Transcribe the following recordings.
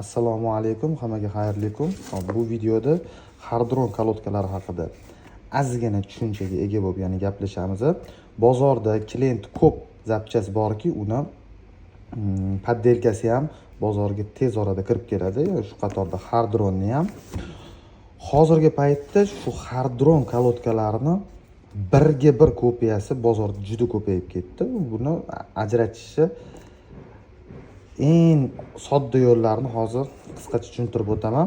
Assalomu alaykum, hammaga xayrli kun. Bu videoda Hardron kolodkalari haqida ozgina tushunchaga ega bo'lib, ya'ni gaplashamiz. Bozorda klient ko'p zapchas borki, uni poddelkasi ham bozorga tez orada kirib keladi. Shu qatorda Hardronni ham. Hozirgi paytda shu Hardron kolodkalarini birga bir kopiyasi bozorda juda ko'payib ketdi. Buni ajratishni eng sodda yo'llarini hozir qisqacha tushuntirib o'taman.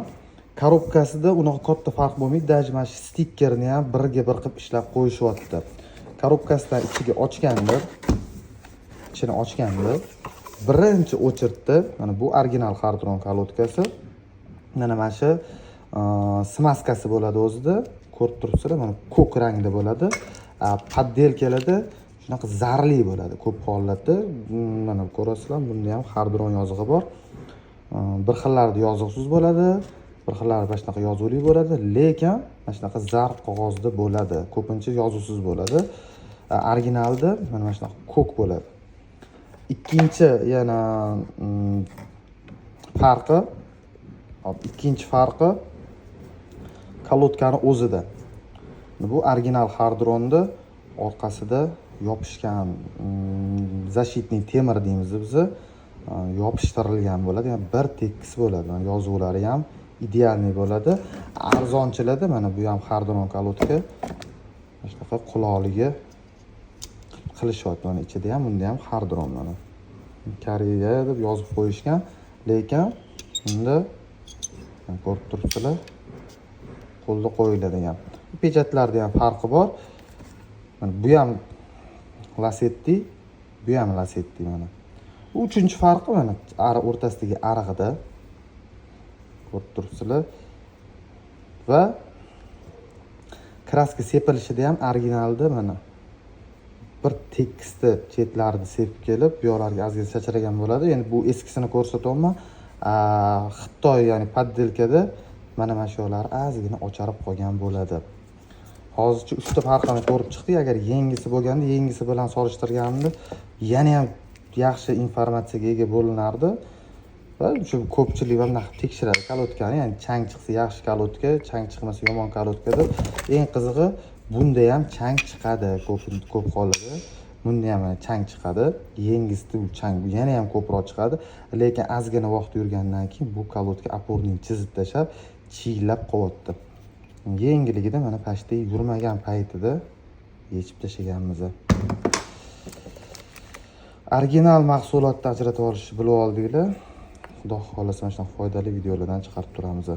Korobkasida unaqa katta farq bo'lmaydi. Даже mana shu stikkerni ham birga bir qilib ishlab qo'yishyapti. Korobkasidan ichini ochganda birinchi o'chirtda, mana bu original Hardron kolodkasi. Mana shu smaskasi bo'ladi o'zida. Ko'rib turibsizlar, mana ko'k rangda bo'ladi. Poddelkalarda shunaqa zarli bo'ladi ko'p hollarda. Mana ko'rasizlar, bunda ham Hardron yozig'i bor. Bir xillarda yozig'siz bo'ladi, bir xillarda mana shunaqa yozuvli bo'ladi, lekin mana shunaqa zar qog'ozda bo'ladi. Ko'pincha yozuvsiz bo'ladi. Originalda mana shunaqa ko'k bo'ladi. Ikkinchi yana farqi kolodkani o'zida. Bu original Hardronda orqasida yopishgan защитный temir deymiz biz, yopishtirilgan bo'ladi. Yani bir tekis bo'ladi. Yozuvlari ham idealniy bo'ladi. Arzonchilarda mana bu ham Hardron kolodka. Shunaqa quloqligi qilishyapti. Mana ichida ham, bunda ham Hardron mana. Koreya deb yozib qo'yishgan, lekin bunda ko'rib turibsizlar, qo'lda qo'yiladigan. Pechatlarda ham farqi bor. Mana bu ham Lasetti, bu ham Lasetti mana. Uchinchi farqi mana o'rtasidagi arig'ida. Ko'rib turibsizlar. Va kraska sepilishida ham originalda mana bir tekisda chetlarini sepib kelib, bu yoqlarga ozgina sachragan bo'ladi. Endi bu eskisini ko'rsatyapman. Xitoy, ya'ni poddelkada mana shu yoqlari ozgina ocharib qolgan bo'ladi. Hozircha uchta farqini ko'rib chiqdik. Agar yengisi bo'lganda, yengisi bilan solishtirganimda yana ham yaxshi informatsiyaga ega bo'linardi. Va shu ko'pchilik ham tekshiradi kolodkani, ya'ni chang chiqsa yaxshi kolodka, chang chiqmasa yomon kolodka deb. Eng qizig'i, bunda ham chang chiqadi ko'p hollarda. Bunda ham chang chiqadi. Yengisida bu chang yana ham ko'proq chiqadi. Lekin ozgina vaqt yurgandan keyin bu kolodka oporning chizib tashlab, chiylab qo'yapti. Yengiligida mana pashta yurmagan paytida yechib tashlaganmiz. Original mahsulotni ajratib olishni bilib oldinglar. Xudo xolasa mana shunday foydali videolardan chiqarib turamiz.